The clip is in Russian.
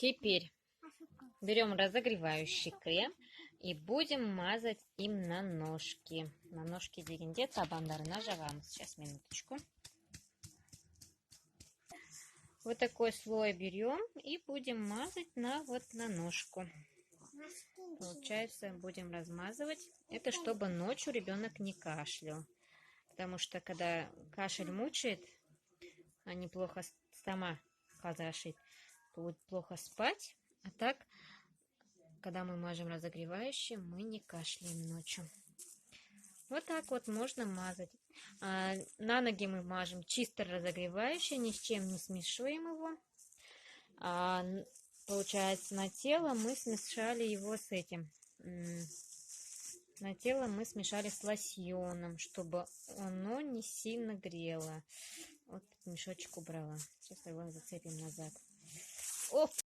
Теперь берем разогревающий крем и будем мазать им на ножки. На ножки дегенде табандарын жабамыз. Сейчас, минуточку. Вот такой слой берем и будем мазать на ножку. Получается, будем размазывать. Это чтобы ночью ребенок не кашлял. Потому что когда кашель мучает, а неплохо стома хазашит, то будет плохо спать. А так, когда мы мажем разогревающим, мы не кашляем ночью. Вот так вот можно мазать. На ноги мы мажем чисто разогревающий, ни с чем не смешиваем его. Получается, на тело мы смешали его с этим. На тело мы смешали с лосьоном, чтобы оно не сильно грело. Вот мешочек убрала. Сейчас его зацепим назад. Оп!